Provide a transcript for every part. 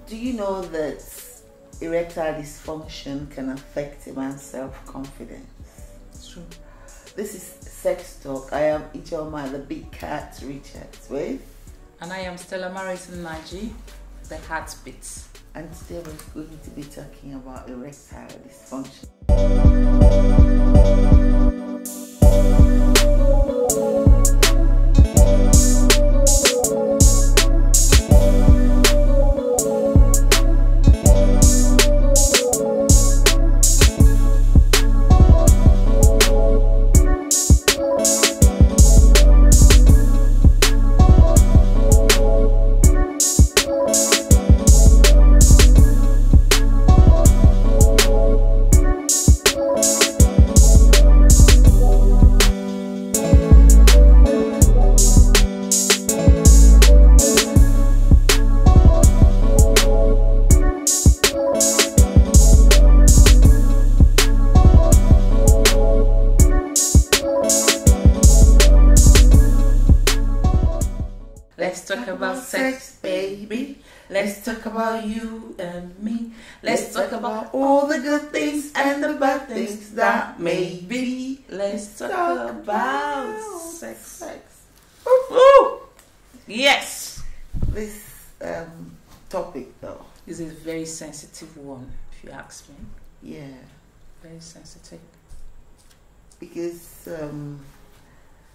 do you know that erectile dysfunction can affect a man's self-confidence? It's true. This is Sex Talk. I am IJEOMA, the big cat Richards with. And I am STELLAMARIS NNAJi, the heartbeats. And today we're going to be talking about erectile dysfunction. Let's talk about sex, baby. Let's talk about you and me. Let's talk about all the good things and the bad things that may be. Let's talk about sex. Woo! Yes. This topic though This is a very sensitive one, if you ask me. yeah, Very sensitive. because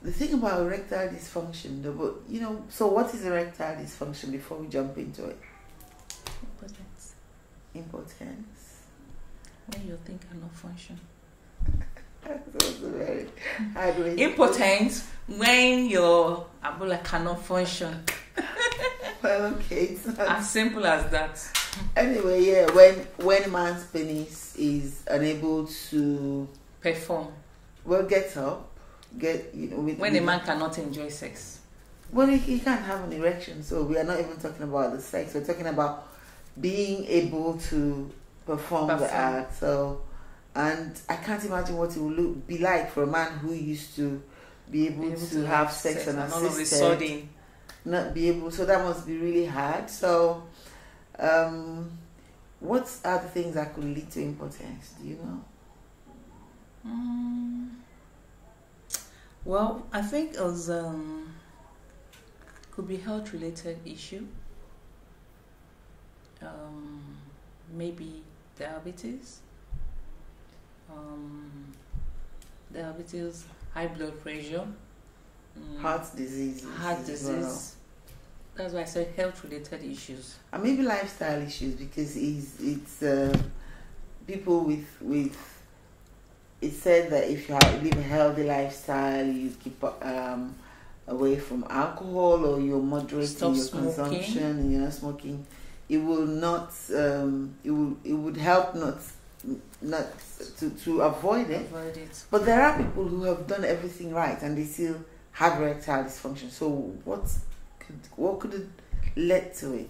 the thing about erectile dysfunction though, but you know, so what is erectile dysfunction before we jump into it? Impotence. Impotence. When your thing cannot function. That was a very hard way. Impotence when your abula cannot function. Well, okay, it's not. As simple as that. Anyway, yeah, when a man's penis is unable to, Perform. well, get up, When a man cannot enjoy sex. well, he can't have an erection, so we are not even talking about the sex. We're talking about being able to perform the act. So, and I can't imagine what it would be like for a man who used to be able to have sex and all of a unassisted, sudden. not be able. So that must be really hard. So, what are the things that could lead to impotence? Do you know? Well, I think it was could be health related issue. Maybe diabetes. Diabetes, high blood pressure, Heart disease. heart disease. Well. That's why I said health related issues. And maybe lifestyle issues, because it's people with it said that if you live a healthy lifestyle, you keep away from alcohol, or you're moderating Stop your smoking. consumption and you're not smoking, it will not it would help not to avoid it. Avoid it. But there are people who have done everything right and they still have erectile dysfunction. So what could it lead to it?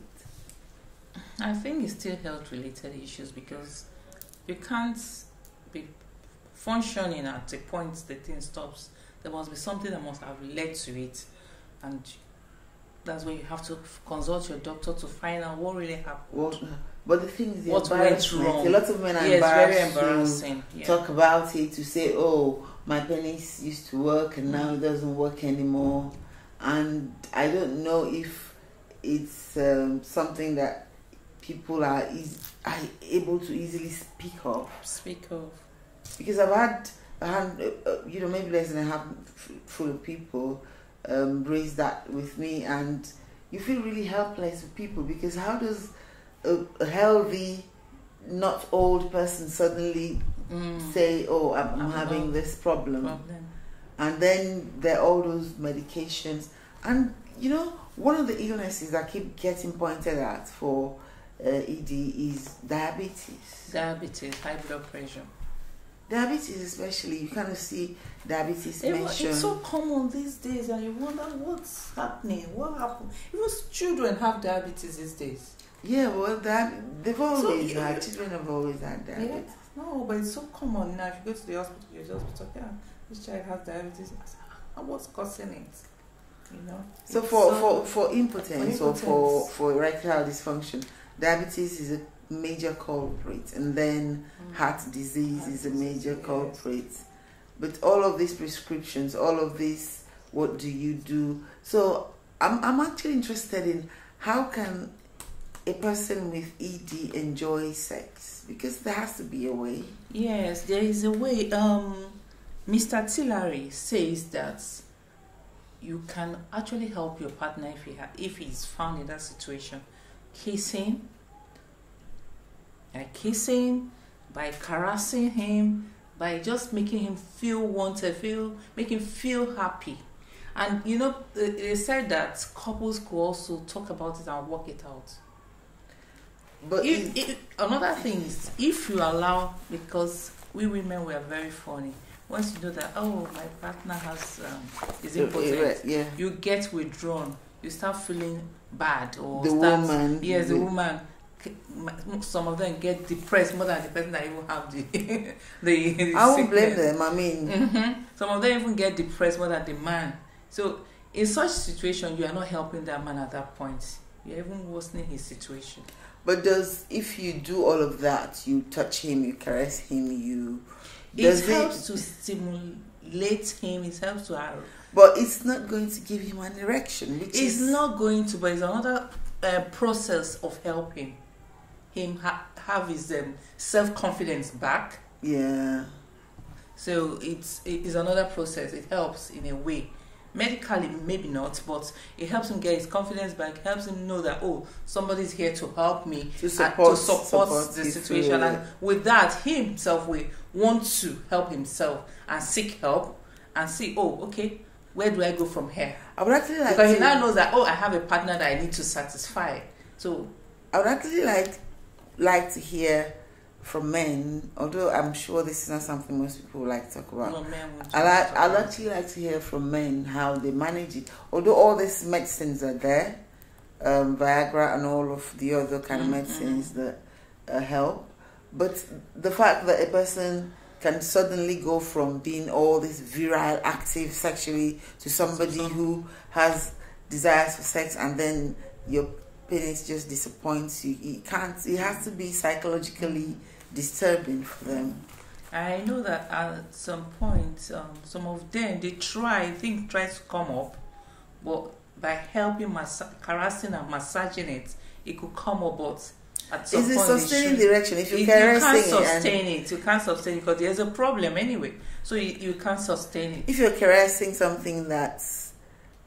I think it's still health related issues, because you can't be functioning at a point the thing stops. There must be something that must have led to it, and that's where you have to consult your doctor to find out what really happened. But the thing is, What went wrong? A lot of men are Yes, very embarrassed embarrassing. to talk about it, to say, "Oh, my penis used to work and now it doesn't work anymore." And I don't know if it's something that people are able to easily speak of. Because I've had maybe less than a handful of people raise that with me, and you feel really helpless with people, because how does a healthy, not old person suddenly say, "Oh, I'm having this problem," and then there are all those medications, and you know, one of the illnesses that keep getting pointed at for ED is diabetes. Diabetes, high blood pressure. Diabetes, especially, you kind of see diabetes mentioned. It's so common these days, and you wonder what's happening. What happened? Even children have diabetes these days. Yeah, well, they've always had. Children have always had diabetes. Yeah. No, but it's so common now. If you go to the hospital, you just talk, yeah, this child has diabetes. And what's causing it? You know. So for impotence or for erectile dysfunction, diabetes is a major culprit, and then heart disease is a major culprit. But all of these prescriptions, all of this, what do you do? So I'm actually interested in how can a person with ED enjoy sex, because there has to be a way. Yes, there is a way. Mr. Tillery says that you can actually help your partner if he's found in that situation. Kissing, by caressing him, by just making him feel wanted, make him feel happy. And you know, they said that couples could also talk about it and work it out. But another thing is, if you allow, because we women were very funny. Once you know that, oh, my partner is impotent, you get withdrawn. You start feeling bad, or the woman. Yes, the woman. Some of them get depressed more than the person that even have the I won't blame them. I mean, some of them even get depressed more than the man. So in such situation, you are not helping that man at that point. You're even worsening his situation. But if you do all of that, you touch him, you caress him, it helps to stimulate him. It helps to. But it's not going to give him an erection. It's not going to, but it's another process of helping him have his self-confidence back. Yeah. So it is another process. It helps in a way. Medically, maybe not, but it helps him get his confidence back. Helps him know that, oh, somebody's here to help me, to support the situation. And with that, he himself will want to help himself and seek help and see, oh, okay, where do I go from here? I would actually like because he now knows that, oh, I have a partner that I need to satisfy. So I would actually like to hear from men, although I'm sure this is not something most people like to talk about. No, I'd actually like to hear from men how they manage it. Although all these medicines are there, Viagra and all of the other kind of medicines that help, but the fact that a person can suddenly go from being all this virile, active sexually to somebody who has desires for sex, and then your penis just disappoints you. It has to be psychologically disturbing for them. I know that at some point, some of them, they try to come up, but by helping, caressing and massaging it, it could come up, but at some point... Is it sustaining the erection? If you can't sustain it, you can't sustain it because there's a problem anyway, so you can't sustain it. If you're caressing something that's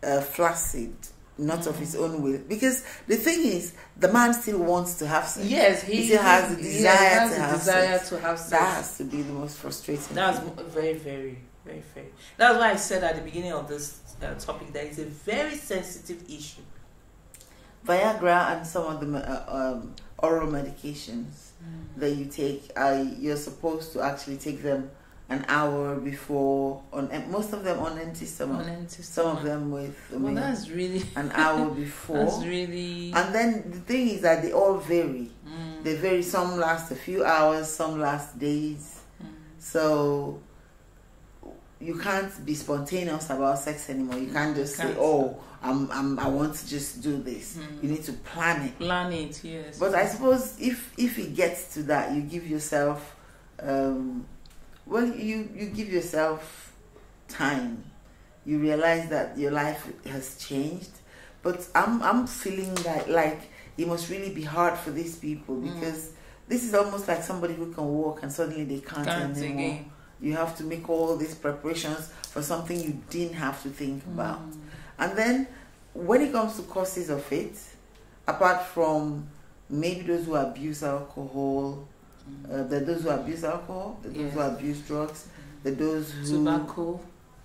flaccid, not of his own will, because the thing is, the man still wants to have sex. Yes, he still has the desire to have sex. That has to be the most frustrating. That's very, very, very fair. That's why I said at the beginning of this topic that it's a very sensitive issue. Viagra and some of the oral medications that you take, you're supposed to actually take them an hour before, most of them on empty stomach. Some of them with that's really an hour before. That's really. And then the thing is that they all vary. They vary. Some last a few hours, some last days. So you can't be spontaneous about sex anymore. You can't just say, "Oh, I want to just do this." You need to plan it. Plan it, yes. But I suppose if it gets to that, you give yourself. Well, you give yourself time. You realize that your life has changed. But I'm feeling like it must really be hard for these people, because this is almost like somebody who can walk and suddenly they can't anymore. Again. You have to make all these preparations for something you didn't have to think about. And then when it comes to causes of it, apart from maybe those who abuse alcohol, those who abuse alcohol, those who abuse drugs, those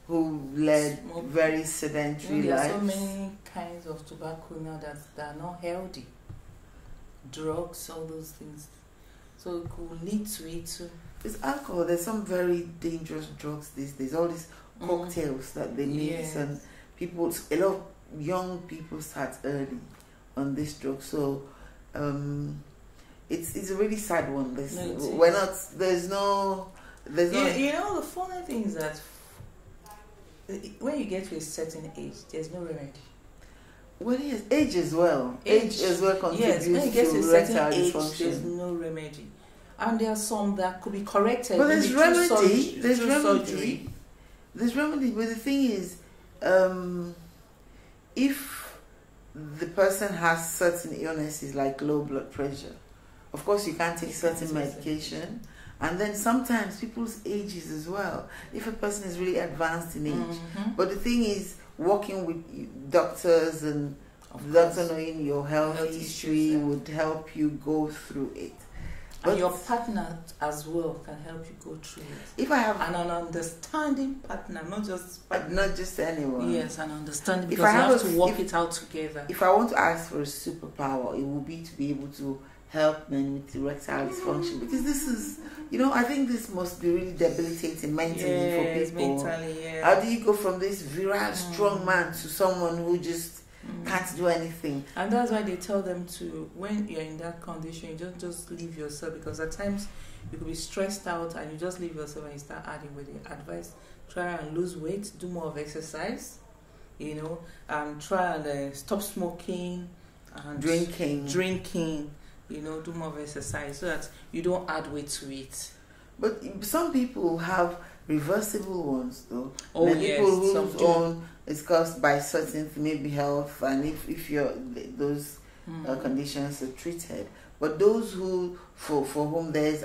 who led very sedentary lives. There are so many kinds of tobacco now that are not healthy. Drugs, all those things. So it could lead to it too. It's alcohol. There's some very dangerous drugs these days. All these cocktails that they mix, and a lot of young people start early on this drug. So it's a really sad one. There's no. You know, the funny thing is that when you get to a certain age, there's no remedy. Well, yes, age as well. Age as well contributes when it gets to a certain erectile age, dysfunction. there's no remedy. And there are some that could be corrected. But there's remedy. There's remedy. Surgery. There's remedy. But the thing is, if the person has certain illnesses like low blood pressure, of course you can't take certain medication. And then sometimes people's ages as well. If a person is really advanced in age. But the thing is, working with doctors and the doctor knowing your health history would help you go through it. But and your partner as well can help you go through it. If I have an understanding partner, not just anyone. Yes, an understanding, because you have to work it out together. If I want to ask for a superpower, it will be to be able to help men with erectile dysfunction, because this is, I think this must be really debilitating mentally for people. Mentally, How do you go from this virile, strong man to someone who just can't do anything? And that's why they tell them to, when you're in that condition, you don't just leave yourself, because at times you could be stressed out and you just leave yourself and you start adding with the advice. Try and lose weight, do more of exercise, try and stop smoking and drinking. Do more of exercise so that you don't add weight to it. But some people have reversible ones, though. Oh, yes. People whose own is caused by certain, maybe health, and if those conditions are treated. But those who, for whom there's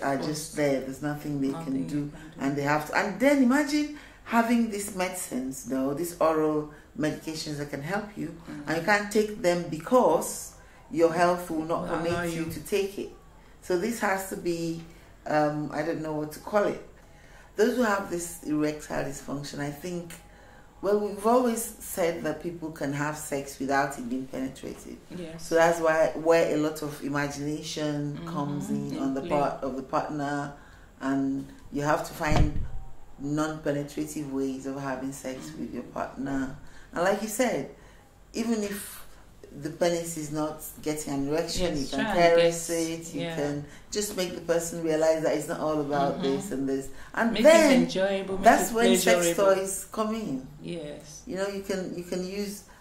nothing they can do, and they have to. And then imagine having these medicines, though, these oral medications that can help you, and you can't take them because your health will not permit you to take it. So this has to be, I don't know what to call it. Those who have this erectile dysfunction, I think, well, we've always said that people can have sex without it being penetrated. Yes. So that's where a lot of imagination comes in on the part of the partner, and you have to find non-penetrative ways of having sex with your partner. And like you said, even if the penis is not getting an erection, you can caress it, you can just make the person realize that it's not all about this and this. And make then it enjoyable, that's when sex toys come in. Yes. You can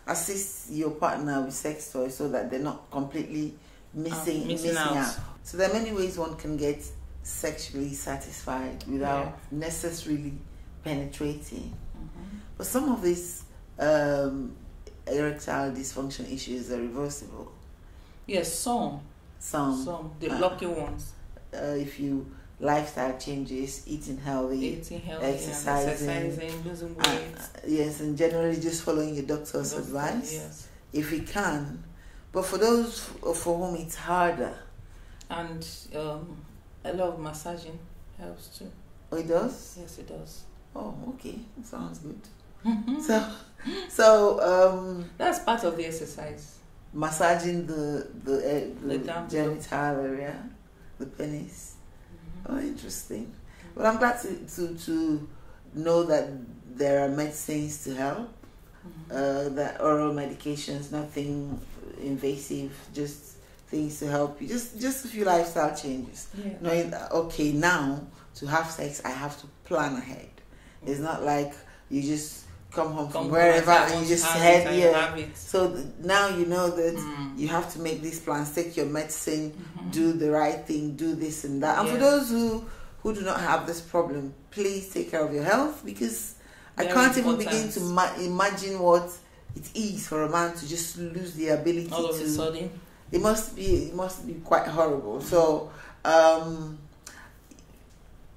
assist your partner with sex toys so that they're not completely missing out. So there are many ways one can get sexually satisfied without necessarily penetrating. But some of these erectile dysfunction issues are reversible. Yes, some. The lucky ones. If you lifestyle changes, eating healthy, exercising, losing weight. Yes, and generally just following your doctor's advice. Yes. If you can. But for those for whom it's harder. And a lot of massaging helps too. Oh, it does? Yes, it does. Oh, okay. That sounds good. So that's part of the exercise. Massaging the genital area, the penis. Oh, interesting. But I'm glad to know that there are medicines to help. That oral medications, nothing invasive, just things to help you. Just a few lifestyle changes. Knowing that, okay, now to have sex, I have to plan ahead. It's not like you just come home from wherever and you just head here. So now you know that you have to make these plans, take your medicine, do the right thing, do this and that. And for those who do not have this problem, please take care of your health, because I can't even begin to imagine what it is for a man to just lose the ability all of a sudden. It must be quite horrible. So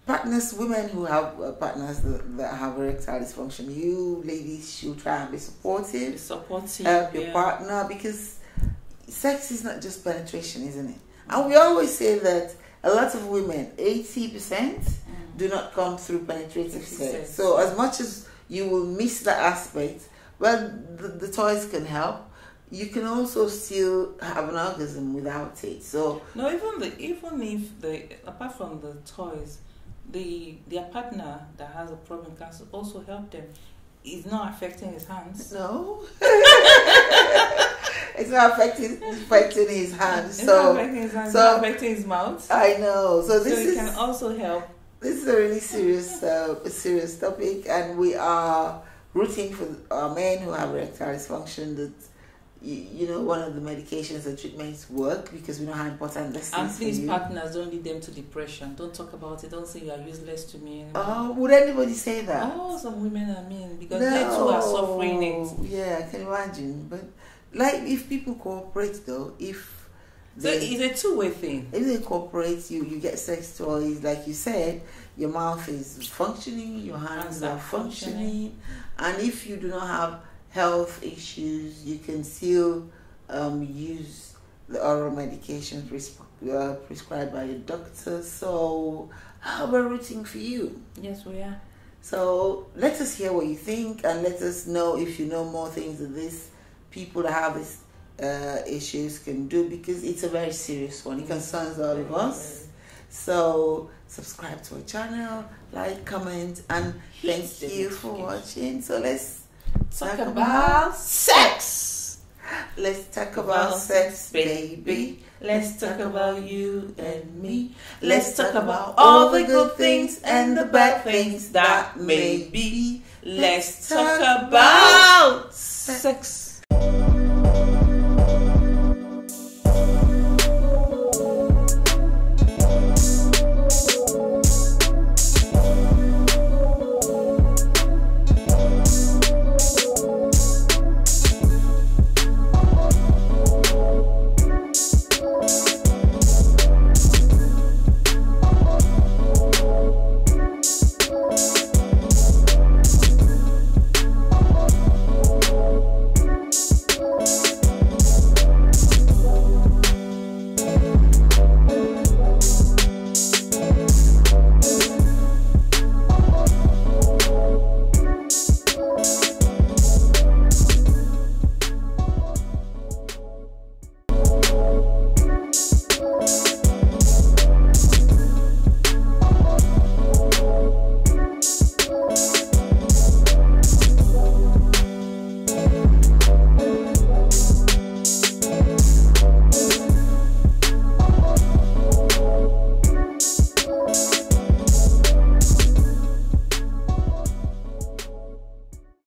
partners, women who have partners that have erectile dysfunction, you ladies should try and be supportive. Help your partner, because sex is not just penetration, isn't it? And we always say that a lot of women, 80%, do not come through penetrative sex. So as much as you will miss that aspect, well, the toys can help. You can also still have an orgasm without it. So no, even if apart from the toys, their partner that has a problem can also help them. It's not affecting his hands. No. It's not affecting his hands. It's not affecting his hands. It's not affecting his mouth. I know. So it can also help. This is a really serious topic, and we are rooting for our men who have erectile dysfunction, that you know, one of the medications and treatments work because we know how important this And is. please, partners, don't lead them to depression. Don't talk about it. Don't say you are useless to me anymore. Oh, would anybody say that? Oh, some women are mean because they too are suffering it. Yeah, I can imagine. But like, if people cooperate, though, So it's a two-way thing. If they cooperate, you get sex toys, like you said, your mouth is functioning, your hands are functioning, and if you do not have health issues, you can still use the oral medication prescribed by your doctor. So we're rooting for you. Yes, we are. So let us hear what you think, and let us know if you know more things that these people that have this issues can do, because it's a very serious one. It concerns all of us. So subscribe to our channel, like, comment, and thank you for watching. So let's talk about sex. Let's talk about sex, baby. Let's talk about you and me. Let's talk about all the good things and the bad things that may be. Let's talk about sex.